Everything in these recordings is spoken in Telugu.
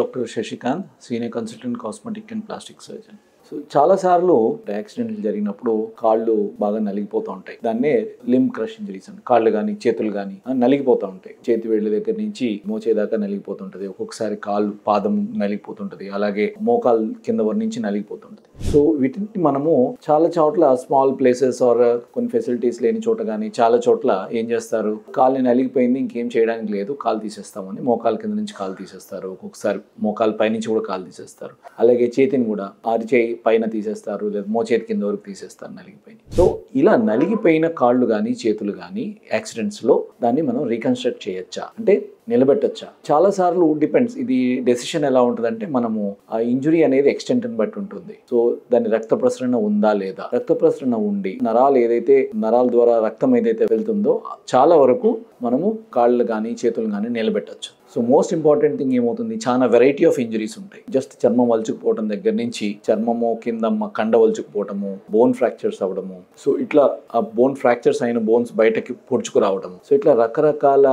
Dr. Shashikant, Senior Consultant Cosmetic and Plastic Surgeon. So చాలాసార్లు యాక్సిడెంట్లు జరిగినప్పుడు కాళ్ళు బాగా నలిగిపోతూ ఉంటాయి. దాన్నే లింబ్ క్రష్ ఇంజరీస్ అని. కాళ్ళు కానీ చేతులు కానీ నలిగిపోతూ ఉంటాయి. చేతి వేళ్ళ దగ్గర నుంచి మోచేదాకా నలిగిపోతుంటది. ఒక్కొక్కసారి కాళ్ళు పాదం నలిగిపోతుంటది. అలాగే మోకాలు కింద వరకు నుంచి నలిగిపోతుంటది. సో వీటిని మనము చాలా చోట్ల స్మాల్ ప్లేసెస్ ఆర్ కొన్ని ఫెసిలిటీస్ లేని చోట కానీ చాలా చోట్ల ఏం చేస్తారు, కాళ్ళు నలిగిపోయింది ఇంకేం చేయడానికి లేదు, కాలు తీసేస్తామని మోకాల కింద నుంచి కాలు తీసేస్తారు. ఒక్కొక్కసారి మోకాలు పైనుంచి కూడా కాలు తీసేస్తారు. అలాగే చేతిని కూడా అరిచేయి పైన తీసేస్తారు, లేదా మోచేతి కింద వరకు తీసేస్తారు నలిగిపోయింది. సో ఇలా నలిగిపోయిన కాళ్ళు కానీ చేతులు కానీ యాక్సిడెంట్స్లో దాన్ని మనం రీకన్స్ట్రక్ట్ చేయొచ్చా అంటే నిలబెట్టొచ్చా? చాలా సార్లు డిపెండ్స్. ఇది డెసిషన్ ఎలా ఉంటుందంటే మనము ఆ ఇంజురీ అనేది ఎక్స్టెంట్ని బట్టి ఉంటుంది. సో దాని రక్త ప్రసరణ ఉందా లేదా, రక్త ప్రసరణ ఉండి నరాల ద్వారా రక్తం ఏదైతే వెళ్తుందో చాలా వరకు మనము కాళ్ళు కానీ చేతులు కానీ నిలబెట్టచ్చు. సో మోస్ట్ ఇంపార్టెంట్ థింగ్ ఏమవుతుంది, చాలా వెరైటీ ఆఫ్ ఇంజరీస్ ఉంటాయి. జస్ట్ చర్మం వలుచుకుపోవడం దగ్గర నుంచి చర్మము కింద కండ వలుచుకుపోవటము, బోన్ ఫ్రాక్చర్స్ అవ్వడము, సో ఇట్లా ఆ బోన్ ఫ్రాక్చర్స్ అయిన బోన్స్ బయటకి పొడుచుకు రావడము, సో ఇట్లా రకరకాల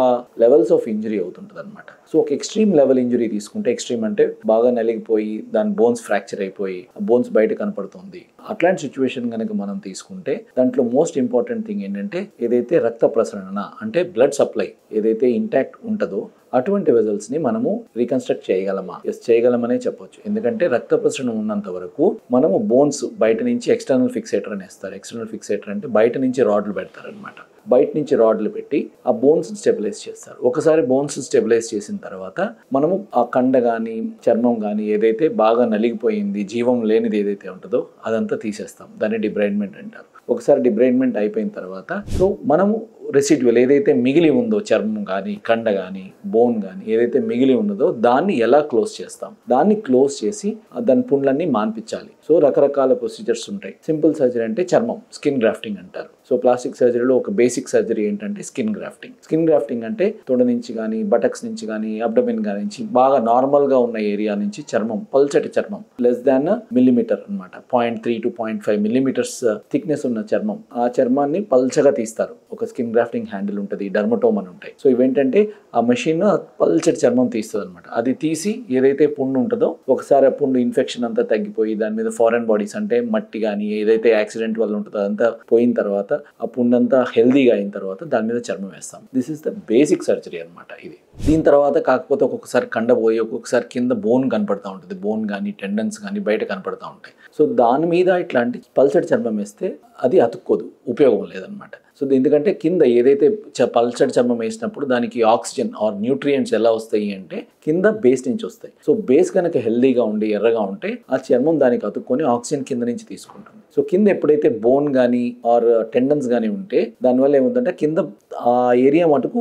లెవెల్స్ ఆఫ్ ఇంజరీ అవుతుంటుంది అనమాట. సో ఒక ఎక్స్ట్రీమ్ లెవెల్ ఇంజరీ తీసుకుంటే, ఎక్స్ట్రీమ్ అంటే బాగా నలిగిపోయి దాని బోన్స్ ఫ్రాక్చర్ అయిపోయి ఆ బోన్స్ బయట కనపడుతుంది, అట్లాంటి సిచ్యువేషన్ కనుక మనం తీసుకుంటే దాంట్లో మోస్ట్ ఇంపార్టెంట్ థింగ్ ఏంటంటే ఏదైతే రక్త ప్రసరణ అంటే బ్లడ్ సప్లై ఏదైతే ఇంటాక్ట్ ఉంటుందో అటువంటి వెజల్స్ని మనము రీకన్స్ట్రక్ట్ చేయగలమా? ఎస్, చేయగలమనే చెప్పొచ్చు. ఎందుకంటే రక్త ప్రసరణ ఉన్నంత వరకు మనము బోన్స్ బయట నుంచి ఎక్స్టర్నల్ ఫిక్సేటర్ అని వేస్తారు. ఎక్స్టర్నల్ ఫిక్సేటర్ అంటే బయట నుంచి రాడ్లు పెడతారనమాట. బయట నుంచి రాడ్లు పెట్టి ఆ బోన్స్ స్టెబిలైజ్ చేస్తారు. ఒకసారి బోన్స్ స్టెబిలైజ్ చేసిన తర్వాత మనము ఆ కండ కానీ చర్మం కానీ ఏదైతే బాగా నలిగిపోయింది, జీవం లేనిది ఏదైతే ఉంటుందో అదంతా తీసేస్తాం. దాన్ని డిబ్రైడ్మెంట్ అంటారు. ఒకసారి డిబ్రైడ్మెంట్ అయిపోయిన తర్వాత సో మనము రెసిడ్యువల్ ఏదైతే మిగిలి ఉందో చర్మం కానీ కండ కానీ బోన్ కానీ ఏదైతే మిగిలి ఉన్నదో దాన్ని ఎలా క్లోజ్ చేస్తాం, దాన్ని క్లోజ్ చేసి దాని పుండ్లన్నీ మాన్పించాలి. సో రకరకాల ప్రొసీజర్స్ ఉంటాయి. సింపుల్ సర్జరీ అంటే చర్మం, స్కిన్ గ్రాఫ్టింగ్ అంటారు. సో ప్లాస్టిక్ సర్జరీలో ఒక బేసిక్ సర్జరీ ఏంటంటే స్కిన్ గ్రాఫ్టింగ్. స్కిన్ గ్రాఫ్టింగ్ అంటే తొడ నుంచి కానీ బటక్స్ నుంచి కానీ అబ్డమిన్ కానీ నుంచి బాగా నార్మల్గా ఉన్న ఏరియా నుంచి చర్మం, పల్చటి చర్మం లెస్ దాన్ మిల్లీమీటర్ అనమాట, 0.3 to 0.5 మిల్లీమీటర్స్ థిక్నెస్ ఉన్న చర్మం, ఆ చర్మాన్ని పల్చగా తీస్తారు. ఒక స్కిన్ గ్రాఫ్టింగ్ హ్యాండిల్ ఉంటుంది, డర్మటోమ్ అని ఉంటాయి. సో ఇవేంటంటే ఆ మెషిన్ పల్చటి చర్మం తీస్తుంది అనమాట. అది తీసి ఏదైతే పుండు ఉంటుందో ఒకసారి ఆ పుండు ఇన్ఫెక్షన్ అంతా తగ్గిపోయి దాని మీద ఫారెన్ బాడీస్ అంటే మట్టి కానీ ఏదైతే యాక్సిడెంట్ వల్ల ఉంటుందో అదంతా పోయిన తర్వాత ఆ పుండు అంతా హెల్దీగా అయిన తర్వాత దాని మీద చర్మం వేస్తాం. This is the basic surgery అనమాట ఇది. దీని తర్వాత కాకపోతే ఒక్కొక్కసారి కండ పోయి ఒక్కొక్కసారి కింద బోన్ కనపడతా ఉంటుంది, బోన్ కానీ టెండన్స్ కానీ బయట కనపడతా ఉంటాయి. సో దాని మీద ఇట్లాంటి పల్చటి చర్మం వేస్తే అది అతుక్కోదు, ఉపయోగం లేదనమాట. సో ఎందుకంటే కింద ఏదైతే పల్చటి చర్మం వేసినప్పుడు దానికి ఆక్సిజన్ ఆర్ న్యూట్రియంట్స్ ఎలా వస్తాయి అంటే కింద బేస్ నుంచి వస్తాయి. సో బేస్ కనుక హెల్దీగా ఉండి ఎర్రగా ఉంటే ఆ చర్మం దానికి అతుక్కొని ఆక్సిజన్ కింద నుంచి తీసుకుంటుంది. సో కింద ఎప్పుడైతే బోన్ కానీ ఆర్ టెండన్స్ కానీ ఉంటే దానివల్ల ఏముందంటే కింద ఆ ఏరియా మటుకు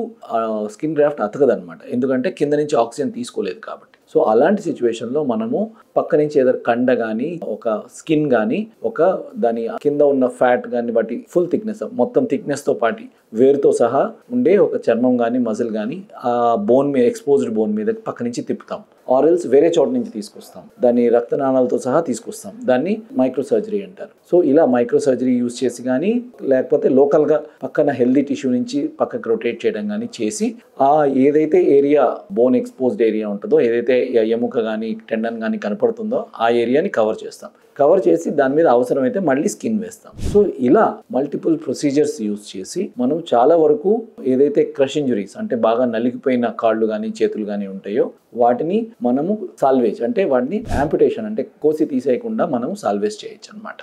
స్కిన్ గ్రాఫ్ట్ అతకదనమాట, ఎందుకంటే కింద నుంచి ఆక్సిజన్ తీసుకోలేదు కాబట్టి. సో అలాంటి సిచ్యువేషన్లో మనము పక్క నుంచి ఏదో కండ కానీ ఒక స్కిన్ కానీ ఒక దాని కింద ఉన్న ఫ్యాట్ కానీ బట్టి ఫుల్ థిక్నెస్ మొత్తం థిక్నెస్తో పాటు వేరుతో సహా ఉండే ఒక చర్మం కానీ మజిల్ కానీ ఆ బోన్ మీద ఎక్స్పోజ్డ్ బోన్ మీద పక్క నుంచి తిప్పుతాం. ఆరెల్స్ వేరే చోట నుంచి తీసుకొస్తాం, దాన్ని రక్తనాళాలతో సహా తీసుకొస్తాం. దాన్ని మైక్రో సర్జరీ అంటారు. సో ఇలా మైక్రో సర్జరీ యూజ్ చేసి కానీ లేకపోతే లోకల్గా పక్కన హెల్దీ టిష్యూ నుంచి పక్కకు రొటేట్ చేయడం కానీ చేసి ఆ ఏదైతే ఏరియా బోన్ ఎక్స్పోజ్డ్ ఏరియా ఉంటుందో ఏదైతే ఎముక కానీ టెండన్ కానీ కనపడుతుందో ఆ ఏరియాని కవర్ చేస్తాం. కవర్ చేసి దాని మీద అవసరమైతే మళ్ళీ స్కిన్ వేస్తాం. సో ఇలా మల్టిపుల్ ప్రొసీజర్స్ యూజ్ చేసి మనం చాలా వరకు ఏదైతే క్రష్ ఇంజురీస్ అంటే బాగా నలిగిపోయిన కాళ్ళు కానీ చేతులు కానీ ఉంటాయో వాటిని మనము సాల్వేజ్ అంటే వాటిని యాంపిటేషన్ అంటే కోసి తీసేయకుండా మనము సాల్వేజ్ చేయొచ్చు అనమాట.